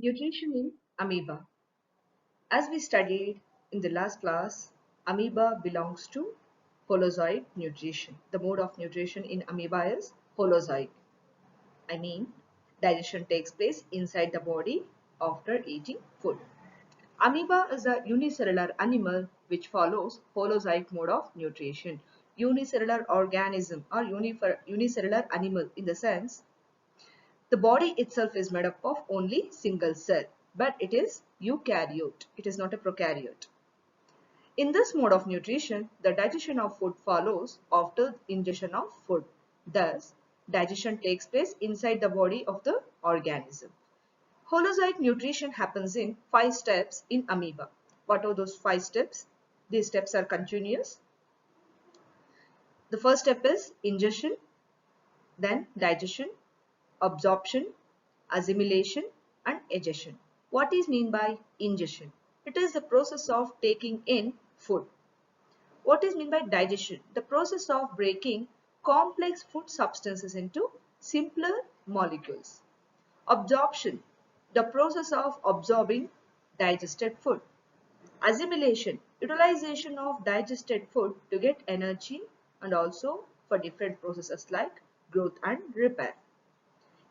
Nutrition in amoeba. As we studied in the last class, amoeba belongs to holozoic nutrition. The mode of nutrition in amoeba is holozoic. I mean, digestion takes place inside the body after eating food. Amoeba is a unicellular animal which follows holozoic mode of nutrition. Unicellular organism or unicellular animal in the sense the body itself is made up of only single cell, but it is eukaryote. It is not a prokaryote. In this mode of nutrition, the digestion of food follows after ingestion of food. Thus, digestion takes place inside the body of the organism. Holozoic nutrition happens in 5 steps in amoeba. What are those 5 steps? These steps are continuous. The first step is ingestion, then digestion, absorption, assimilation, and egestion. What is meant by ingestion? It is the process of taking in food. What is meant by digestion? The process of breaking complex food substances into simpler molecules. Absorption, the process of absorbing digested food. Assimilation, utilization of digested food to get energy and also for different processes like growth and repair.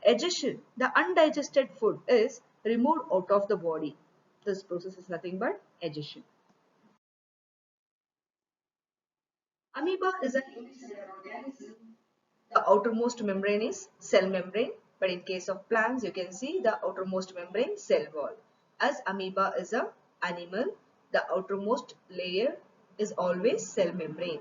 Egestion, the undigested food is removed out of the body. This process is nothing but egestion. Amoeba is a unicellular organism. The outermost membrane is cell membrane, but in case of plants, you can see the outermost membrane cell wall. As amoeba is a animal, the outermost layer is always cell membrane.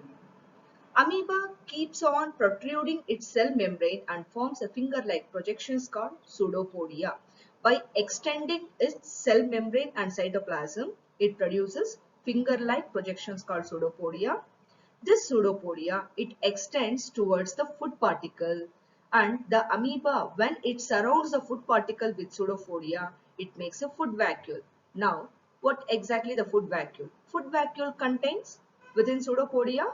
Amoeba keeps on protruding its cell membrane and forms a finger-like projections called pseudopodia. By extending its cell membrane and cytoplasm, it produces finger-like projections called pseudopodia. This pseudopodia, it extends towards the food particle, and the amoeba, when it surrounds the food particle with pseudopodia, it makes a food vacuole. Now, what exactly the food vacuole? Food vacuole contains within pseudopodia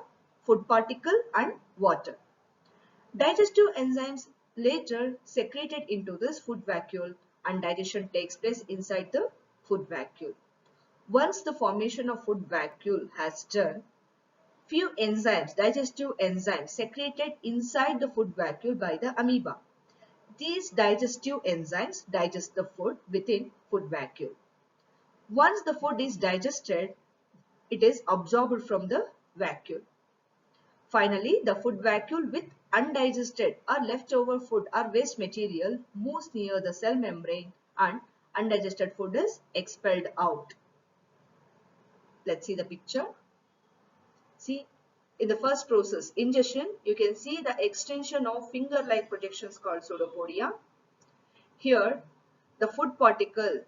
food particle and water. Digestive enzymes later secreted into this food vacuole and digestion takes place inside the food vacuole. Once the formation of food vacuole has done, few enzymes, digestive enzymes secreted inside the food vacuole by the amoeba. These digestive enzymes digest the food within food vacuole. Once the food is digested, it is absorbed from the vacuole. Finally, the food vacuole with undigested or leftover food or waste material moves near the cell membrane and undigested food is expelled out. Let's see the picture. See, in the first process, ingestion, you can see the extension of finger-like projections called pseudopodia. Here, the food particle,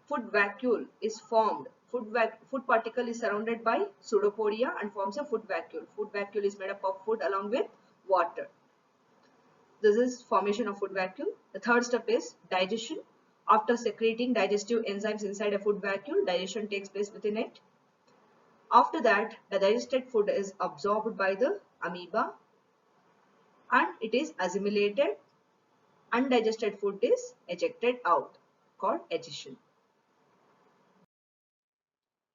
food vacuole is formed. Food particle is surrounded by pseudopodia and forms a food vacuole. Food vacuole is made up of food along with water. This is formation of food vacuole. The third step is digestion. After secreting digestive enzymes inside a food vacuole, digestion takes place within it. After that, the digested food is absorbed by the amoeba and it is assimilated. Undigested food is ejected out, called egestion.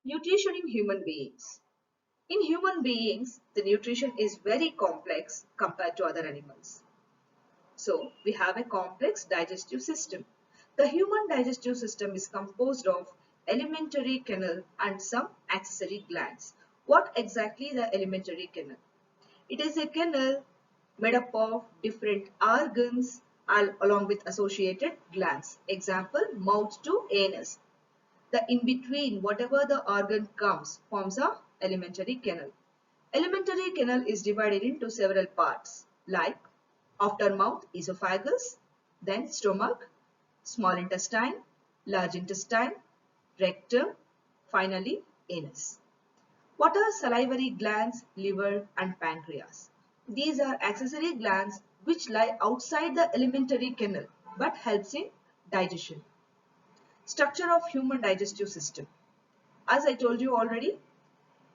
Nutrition in human beings. In human beings, the nutrition is very complex compared to other animals. So, we have a complex digestive system. The human digestive system is composed of alimentary canal and some accessory glands. What exactly the alimentary canal? It is a canal made up of different organs along with associated glands. Example, mouth to anus. The in-between, whatever the organ comes, forms a alimentary canal. Alimentary canal is divided into several parts like aftermouth, esophagus, then stomach, small intestine, large intestine, rectum, finally anus. What are salivary glands, liver and pancreas? These are accessory glands which lie outside the alimentary canal but helps in digestion. Structure of human digestive system. As I told you already,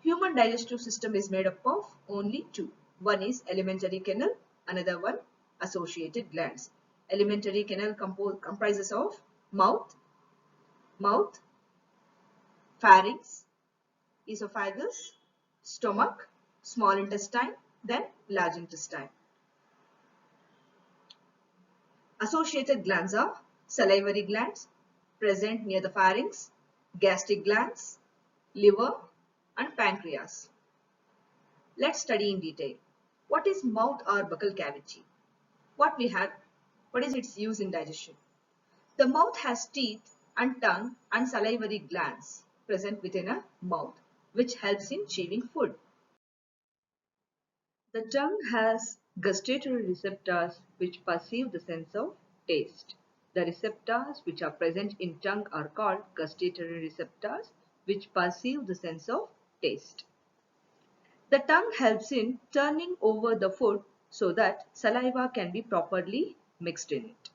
human digestive system is made up of only two. One is alimentary canal, another one associated glands. Alimentary canal comprises of mouth mouth, pharynx, esophagus, stomach, small intestine, then large intestine. Associated glands are salivary glands present near the pharynx, gastric glands, liver, and pancreas. Let's study in detail. What is mouth or buccal cavity? What is its use in digestion? The mouth has teeth and tongue and salivary glands present within a mouth, which helps in chewing food. The tongue has gustatory receptors which perceive the sense of taste. The receptors which are present in tongue are called gustatory receptors which perceive the sense of taste. The tongue helps in turning over the food so that saliva can be properly mixed in it.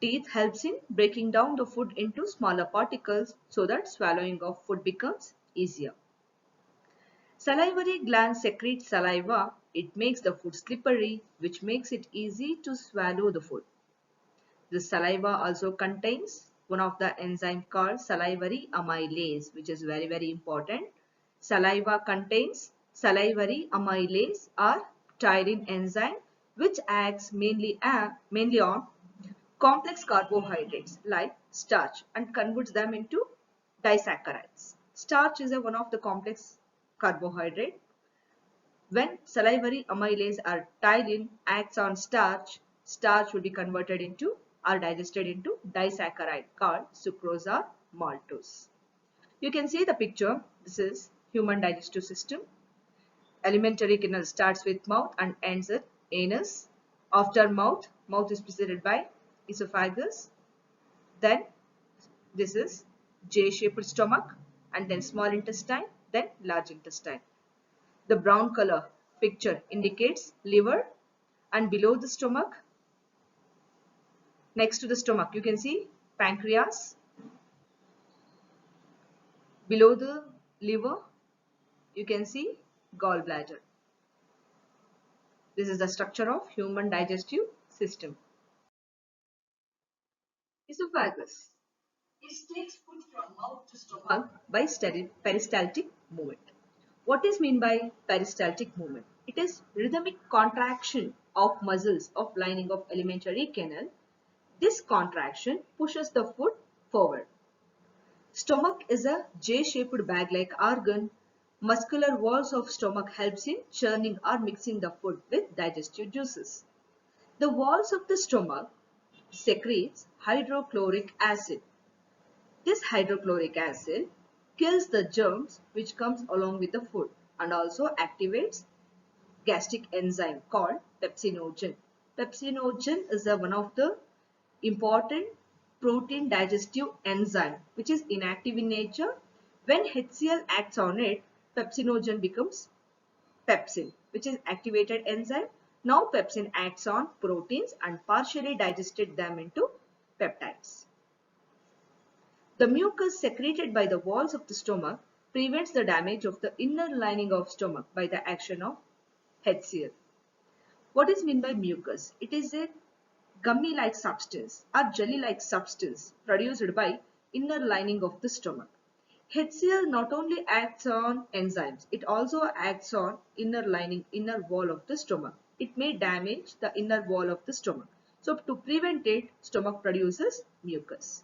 Teeth helps in breaking down the food into smaller particles so that swallowing of food becomes easier. Salivary glands secrete saliva. It makes the food slippery, which makes it easy to swallow the food. The saliva also contains one of the enzyme called salivary amylase, which is very important. Saliva contains salivary amylase or ptyrin enzyme, which acts mainly on complex carbohydrates like starch and converts them into disaccharides. Starch is one of the complex carbohydrate. When salivary amylase or ptyrin acts on starch, starch will be converted into or digested into disaccharide called sucrose or maltose. You can see the picture. This is human digestive system. Alimentary canal starts with mouth and ends at anus. After mouth is preceded by esophagus. Then this is J-shaped stomach and then small intestine, then large intestine. The brown color picture indicates liver, and below the stomach, next to the stomach, you can see pancreas. Below the liver, you can see gallbladder. This is the structure of human digestive system. Esophagus. It takes food from mouth to stomach by peristaltic movement. What is meant by peristaltic movement? It is rhythmic contraction of muscles of lining of alimentary canal. This contraction pushes the food forward. Stomach is a J-shaped bag-like organ. Muscular walls of stomach helps in churning or mixing the food with digestive juices. The walls of the stomach secretes hydrochloric acid. This hydrochloric acid kills the germs which comes along with the food and also activates gastric enzyme called pepsinogen. Pepsinogen is one of the important protein digestive enzyme which is inactive in nature. When HCl acts on it, pepsinogen becomes pepsin, which is activated enzyme. Now pepsin acts on proteins and partially digested them into peptides. The mucus secreted by the walls of the stomach prevents the damage of the inner lining of stomach by the action of HCl. What is meant by mucus? It is a gummy-like substance or jelly-like substance produced by inner lining of the stomach. HCl not only acts on enzymes, it also acts on inner wall of the stomach. It may damage the inner wall of the stomach. So to prevent it, stomach produces mucus,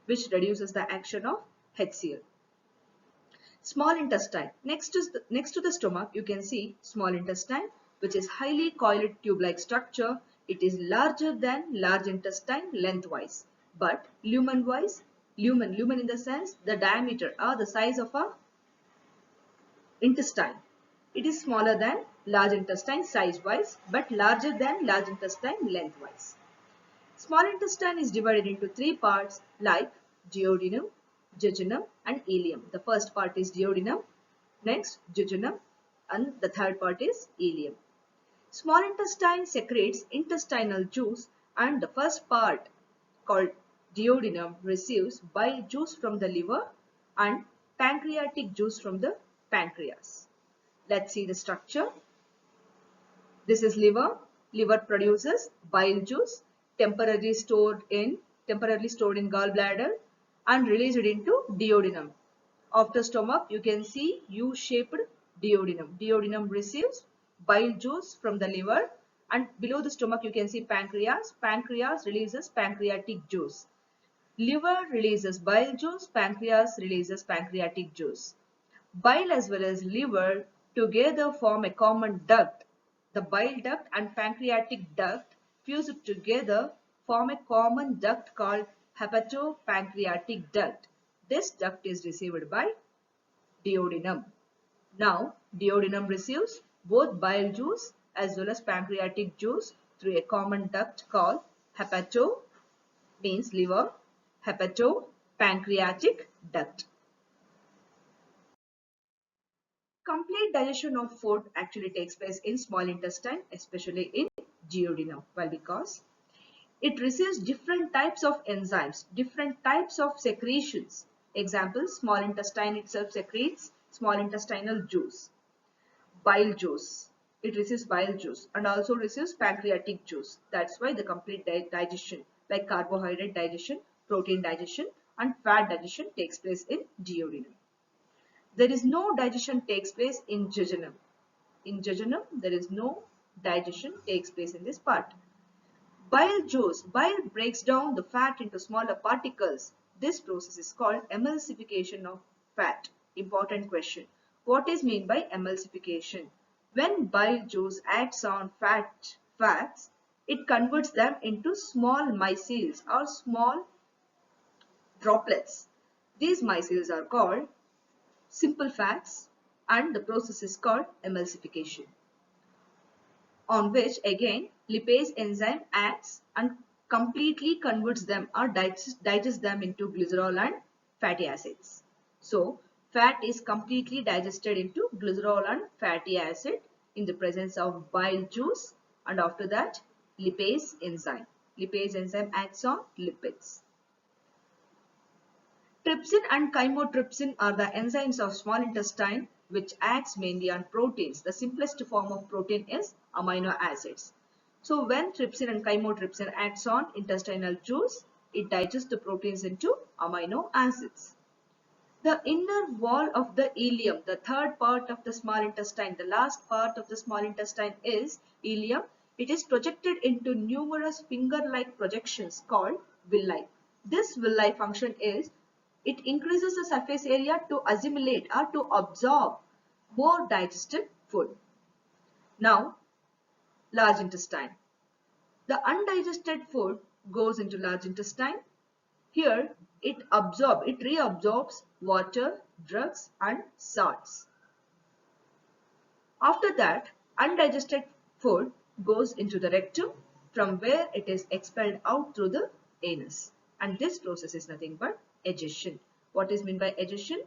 which reduces the action of HCl. Small intestine. Next to the stomach, you can see small intestine, which is highly coiled tube-like structure. It is larger than large intestine lengthwise, but lumen-wise, lumen in the sense the diameter or the size of a intestine. It is smaller than large intestine size-wise, but larger than large intestine lengthwise. Small intestine is divided into three parts like duodenum, jejunum and ileum. The first part is duodenum, next jejunum, and the third part is ileum. Small intestine secretes intestinal juice, and the first part called duodenum receives bile juice from the liver and pancreatic juice from the pancreas. Let's see the structure. This is liver. Liver produces bile juice temporarily stored in gallbladder. and release it into duodenum. After stomach, you can see U-shaped duodenum. Duodenum receives bile juice from the liver, and below the stomach you can see pancreas. Pancreas releases pancreatic juice. Liver releases bile juice, pancreas releases pancreatic juice. Bile as well as liver together form a common duct. The bile duct and pancreatic duct fused together form a common duct called hepatopancreatic duct. This duct is received by duodenum. Now, duodenum receives both bile juice as well as pancreatic juice through a common duct called hepato means liver, hepatopancreatic duct. Complete digestion of food actually takes place in small intestine, especially in duodenum. Well, because it receives different types of enzymes, different types of secretions. Example, small intestine itself secretes small intestinal juice, bile juice. It receives bile juice and also receives pancreatic juice. That's why the complete digestion, like carbohydrate digestion, protein digestion, and fat digestion takes place in duodenum. There is no digestion takes place in jejunum. In jejunum, there is no digestion takes place in this part. Bile juice. Bile breaks down the fat into smaller particles. This process is called emulsification of fat. Important question. What is meant by emulsification? When bile juice acts on fats, it converts them into small micelles or small droplets. These micelles are called simple fats, and the process is called emulsification, on which again lipase enzyme acts and completely converts them or digests them into glycerol and fatty acids. So fat is completely digested into glycerol and fatty acid in the presence of bile juice, and after that lipase enzyme. Lipase enzyme acts on lipids. Trypsin and chymotrypsin are the enzymes of small intestine which acts mainly on proteins. The simplest form of protein is amino acids. So when trypsin and chymotrypsin acts on intestinal juice, it digests the proteins into amino acids. The inner wall of the ileum, the third part of the small intestine, the last part of the small intestine is ileum. It is projected into numerous finger-like projections called villi. This villi function is it increases the surface area to assimilate or to absorb more digested food. Now, large intestine. The undigested food goes into large intestine. Here, it reabsorbs water, drugs, and salts. After that, undigested food goes into the rectum, from where it is expelled out through the anus. And this process is nothing but egestion. What is meant by egestion?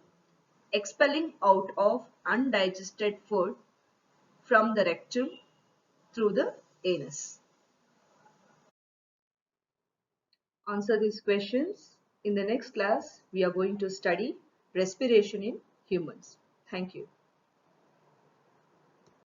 Expelling out of undigested food from the rectum through the anus. Answer these questions. In the next class, we are going to study respiration in humans. Thank you.